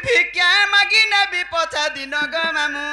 भिक्षा मागी नेबी पछा दिन गो मामू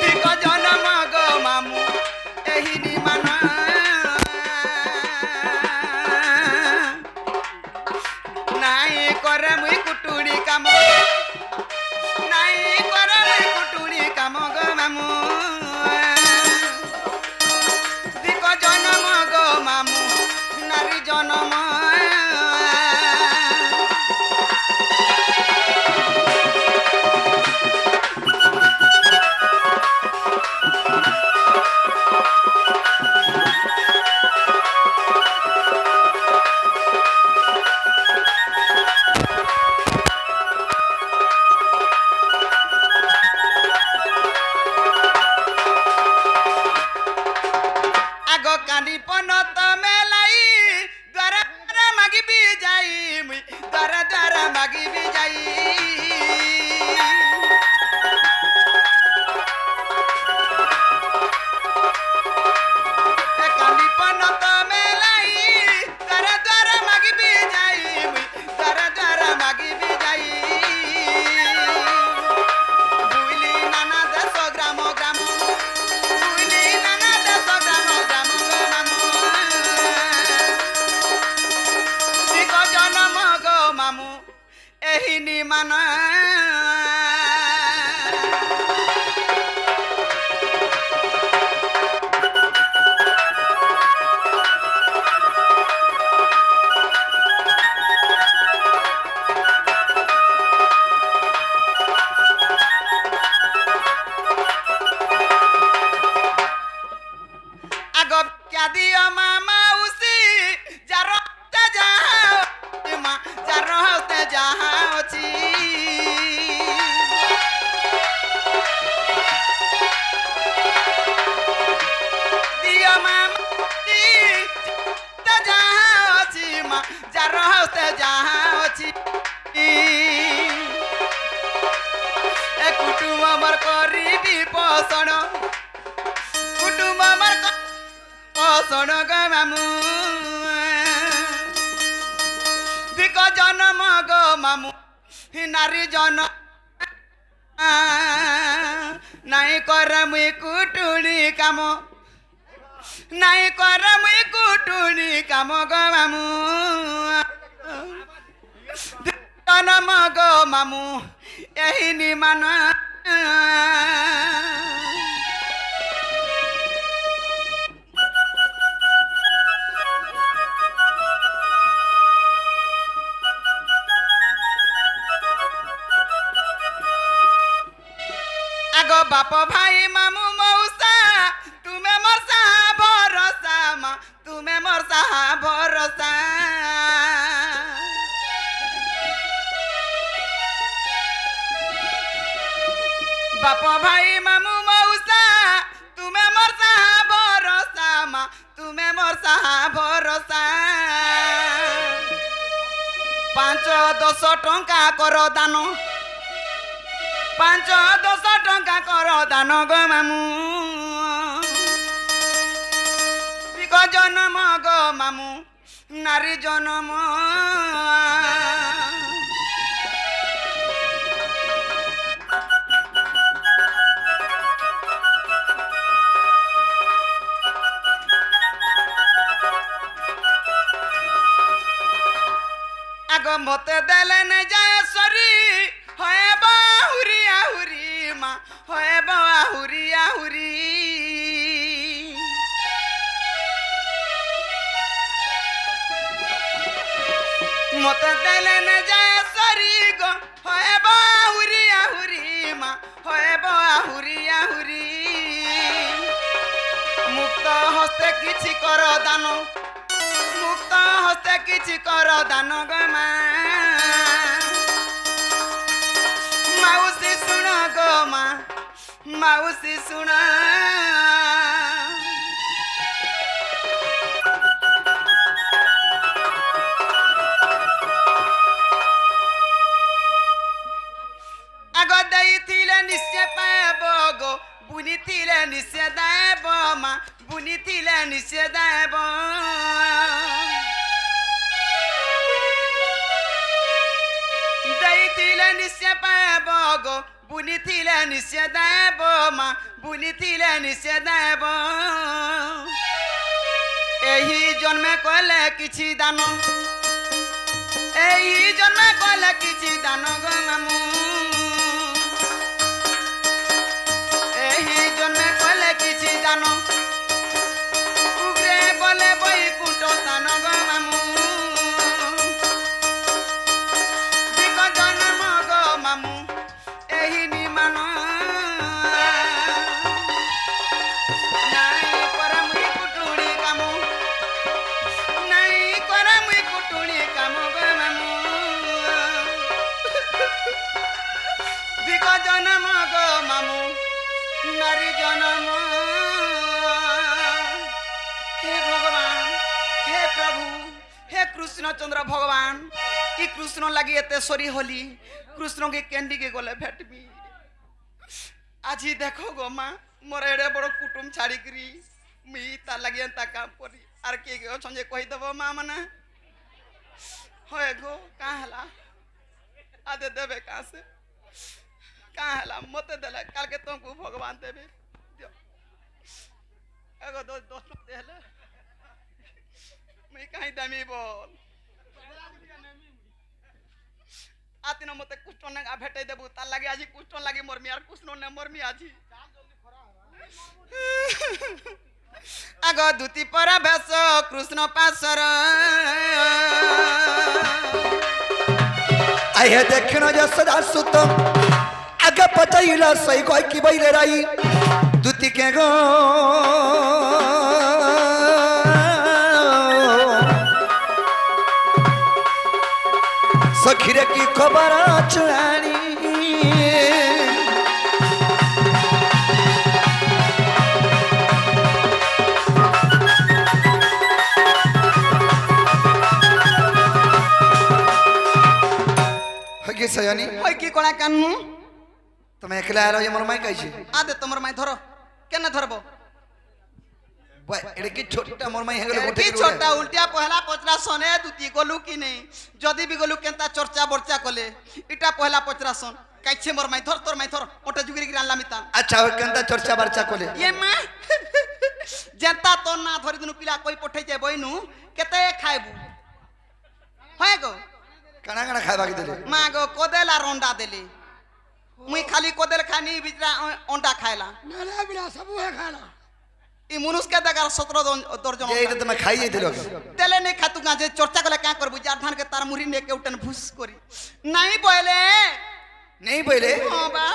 दिक जन्म गो मामू एही निमान नाई करे मुई कुटुड़ी काम नाई करे मुई कुटुड़ी काम गो मामू दिक जन्म गो मामू नारी जन्म नारी जन नाई कर मुई कुटुड़ी काम नाई कर मुई कुटुड़ी काम गो मामू जन्म गो मामू यही निमान बाप भाई मामू मौसा तुम्हें मरसा भरोसा माँ तुम्हें मरसा भरोसा बाप भाई मामू मौसा तुम्हें मरसा भरोसा माँ तुम्हें मरसा भरोसा 5-10 टंका करो दानो 5-10 टंका करो दान गो मामू दिक जन्म गो मामू नारी जन्म आग मते देले न जाए सरी होए बाहुरी आहुरी माँ होए बाहुरी आहुरी मत देले न जाए सरी गो होए बाहुरी आहुरी माँ होए बाहुरी आहुरी मुक्त हस्ते किछि कर दान मुक्त हस्ते किछि कर दान गो माउसी सुन गो माँ माउसी सुन आग देइथिले निश्चय पाब गो बुनिथिले निश्चय देब माँ बुनिथिले निश्चय देब বুনিথিলে নিশ্চয় পাব গো বুনিথিলে নিশ্চয় দেব মা বুনিথিলে নিশ্চয় দেব এই জন্মে কলে কিছু দান এই জন্মে কলে কিছু দান গো মামু এই জন্মে কলে কিছু দান উগ্রে বলে বৈকুণ্ঠ স্থান গো মামু দিগ জন্ম গো মামু এই নিমান নাই করে মুই কুটুড়ি কাম নাই করে মুই কুটুড়ি কাম গো মামু দিগ জন্ম গো মামু নারী জন্ম हे भगवान हे प्रभु हे कृष्णचंद्र भगवान ई कृष्ण लगी एते सरी होली कृष्ण के कैंडी के गले भेटबी आज देखो गो माँ मोर एड़े बड़ कुटुम छाड़ी करी मी ता लगी एंता काम करी आर के संजय कही देबो माँ मना होए गो का हला आदे देबे का से का हला मते देले काल के तुमको भगवान देबे एगो दोस्त देले मैं कहीं दमी बोल आती न मते कुछ ने आ भेटे देबू तार लागे आजी कुछ लागे मोरमी आर कुछ ने मोरमी आजी आगो दूती पर भेष कृष्ण पासर आये देखनो जसदा सुत आगे पचाइला सही कोई की बैले राई दूती के गो सखीरे की खबर चुरानी हकी सयानी होय की कोला कानू तुम एकला आरो ये मोर माई कहि छी आदे तमर माई धरो केने धरबो बा एडे की छोटा मोर माई हेगले की छोटा उल्टिया पहला पचरा सने दुती गोलू की नहीं जदी भी गोलू केनता चर्चा बर्चा कले इटा पहला पचरा सन काइछे मोर माई धर तोर माई धर ओटा जुगिरी गिरान लामिता अच्छा हो केनता चर्चा बर्चा कोले ये मां जेंता तो ना धरि दिनु पिला कोई पठै जे बइनु केते खाइबू होय गो कना कना खाइबा के देले मां गो कोदेला रोंडा देले मुई खाली कोदेल खानी बिजरा अंडा खाइला नाला बिना सब है खाना ई मनुष्य के दगर 17 दर्जन ये तो मैं खाई देलो तेले नहीं खातू जे चर्चा कले क्या करबू जार धान के तार मुरी ने के उठन भूस करी नहीं बोले नहीं बोले हां बा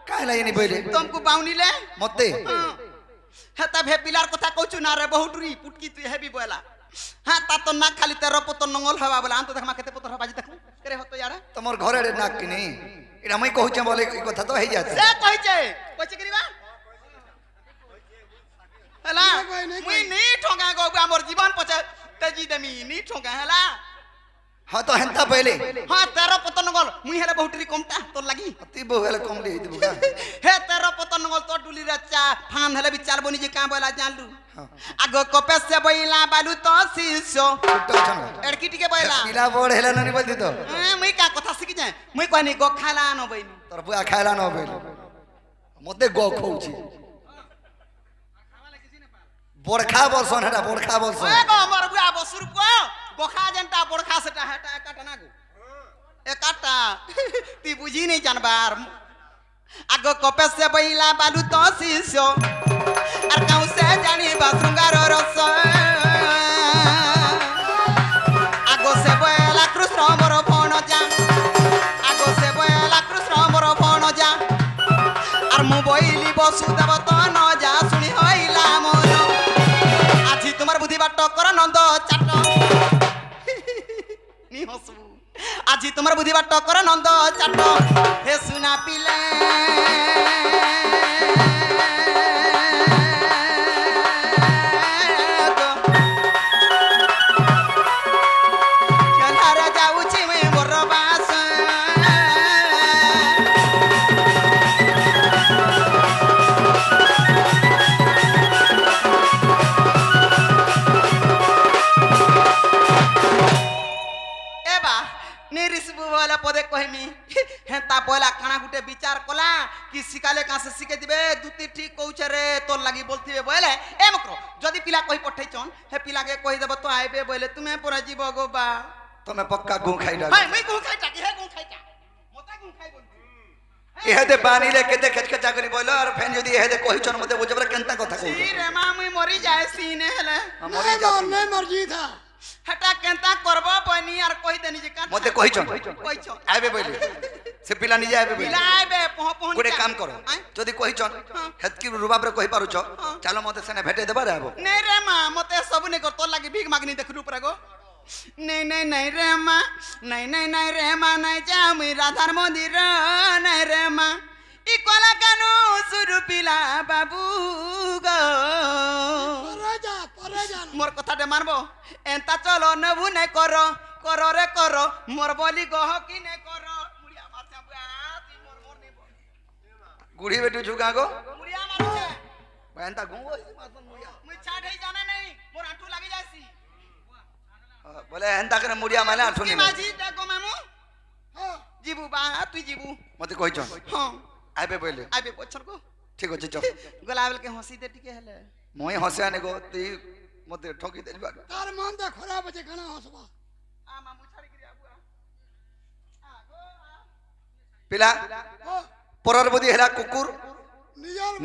काहे नहीं बोले तुमको बाउनी ले मते हेता भे पिलार कथा कहचु ना रे बहुटरी पुटकी तू हेबी बोला हां ता तो ना खाली तेरो पतो नंगल हवा बोला हम तो देखमा केते पतो बाजी देखू करे हो तो यार तमर घरे रे नाक की नहीं एटा मैं कहू छ बोले ई कथा तो हे जात से कहचे करीबा हला मुई नी ठोंगा गो हमर जीवन पछे तेजी देमी नी ठोंगा हला हां तो हंता पहले हां तेरो पतो नंगल मुई हेले बहुटरी कमटा तो लागी अति बहु कम ले देबू का हे तेरो पतो नंगल तो डुली रे चा फान हेले विचार बनी जे का बोला जानलू आगो कपे से बैला बालू तो शिष्य तो छन एड़की टिके बैला पिला बोड़ हेला ननी बोलती तो मुई का कथा सिखि जाय मुई कहनी गो खाला न बैनी तोर बुआ खाइला न बोल मते गो खौची बोरखा बसन हेटा बोरखा बसन ओए गो हमर बुआ बसुर को बोखा जनता बोरखा सेटा हेटा काटा ना गो ए काटा ती बुझी नहीं जानबार आगो कपे से बैला बालू तो शिष्य आर गाँव से जानी बासुंगार रस आगो से बैला कृष्ण मोर भण जा आगो से बैला कृष्ण मोर भण जा आर मु बैली वसुदेव तो न जा सुनी हइला मोर आज तुम्हार बुद्धि बाट कर नंद चाट नी हसबू आज तुम्हार बुद्धि बाट कर नंद चाट हे सुना पिले नी रिसबु बोले पदे कहमी हेता बोला काना गुटे विचार कला कि सिकाले का से सिके दिबे दुती ठीक कहउछे रे तोर लागी बोलथिबे बोले ए मकरो जदी पिला कहि पठै छन हे पिला के कहि देबो तो आइबे बोले तुमे पुरा जीव गो बा तमे पक्का गु खाइ डाल हाय मैं गु खाइटा कि हे गु खाइटा मोता गु खाइ बोल एहेदे पानी ले केते खचखचा करी बोलो और फेन जदी एहेदे कहि छन मते बुझबरा केनता कथा कहू सी रे मा मुई मरि जाय सीने हेले मरि जा मैं मर्जी था हटा केनता करबो बनी यार कहि देनी जे का मते कहि छन आबे बोले से पिला नि जाबे बोले लाइबे पहुंच गोटे काम करो जदी कहि छन हेतकी रुबाब रे कहि पारु छ चलो मते सने भेटे देबा रे आबो नहीं रे मां मते सब ने कर तो लागी भीख मागनी देखलु परागो नहीं रे मां नहीं रे मां नहीं जा मुई राधार मंदिर नहीं रे मां ई कोला कानु सुरु पिला बाबू गो परे जा मोर कथा दे मानबो एंता चलो नबु नहीं करो रे करो मोर बोली गह की नहीं करो मुड़िया मारछा बुआ ती मोर नहीं बोल गुड़ी बेटू झुका गो मुड़िया मारछे एंता गु मातन मुड़िया मुई छाड़ ही जाने नहीं मोर आंटू लागी जासी बोले एंता करे मुड़िया माले आठुनी की माजी देखो मामू हां जीबू बा तू जीबू मते कहि छन हां आबे बोले आबे पछर को ठीक अछि च गुलाबल के हंसी दे टिके हेले मोय हंसाने गो ती मते ठोकी देबा तार मन दे खराब जे खाना हंसबा आ मामू छाड़ी गिरी आबुआ आ गो पिला परर बुद्धि हेला कुकुर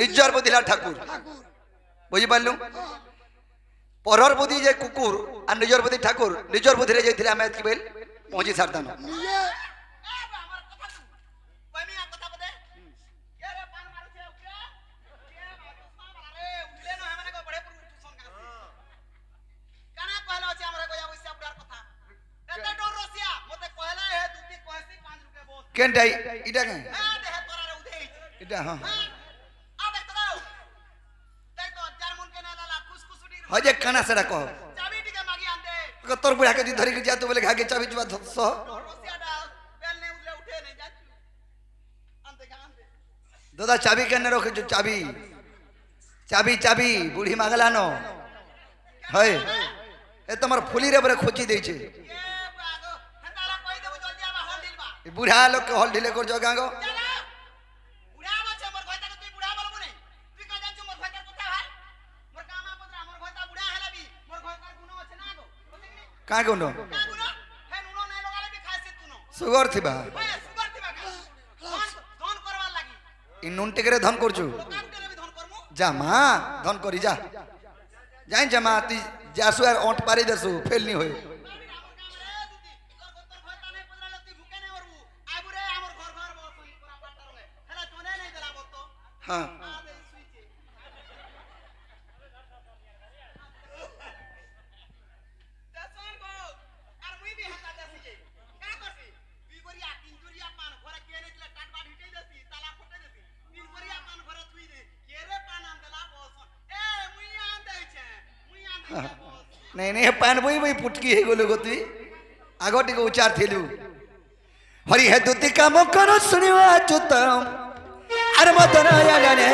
निजर बुद्धि हेला ठाकुर ठाकुर बुझि पालु परर बुद्धि जे कुकुर आ निजर बुद्धि ठाकुर निजर बुद्धि रे जइथिले हम एतकी बेल पहुंची सारदान निये हमर कथा तू कोइमी आ कथा बदे के रे पान मारू छे उठे के बातुसमा मारा रे उठले न हमने को बड़े पुर ट्यूशन का काना कहलो छे हमरा को आवश्य अपडार कथा एते डर रसिया मते कहला हे दुती कहसी 5 रुपया बोल केनटाई इटा के आ देह तोरा रे उधे इटा हां आ देख तो जर्मन के ना लाला खुशखुशुडी हजे काना सेरा कह चाबी टिके मागी आंदे को तोर बुढ़ा के दी धरी के जा तू बोले घाके चाबी जुबा सह रसिया डाल बेल ने उधले उठे नहीं जा आंदे का आंदे दादा चाबी केने रखे जो चाबी चाबी चाबी बूढ़ी मागला नो है ए तमर फुली रे बरे खोची देई छे ए बागो हंताला कहि देबो जल्दी आबा हॉल बा ई बूढ़ा लोग के हॉल ढिले कर जगा गो चला बुढ़ा बचे मोर घरता के तू बुढ़ा बोलबो नहीं तू का जान मोर घरता कथा हाल मोर कामा पत्रा मोर घरता बुढ़ा हला भी मोर घरता गुनो আছে না গো का गुनो का गुनो हे नुनो नहीं लगाले भी खासे तुनो सुगर थिबा हे सुगर थिबा का धन करवा लागी इ नुन टिकरे धन करछु काम करे भी धन करमु जा मां धन करी जा जाई जमा ती जासु आर ओंट पारी देसु फेल नहीं होय हां नहीं नहीं पान बोई बोई पुटकी हे गोलो गोती आगोटी को उचार थेलु हरि हे दुती काम करो सुनिवा चुतम अरे मदन या गाने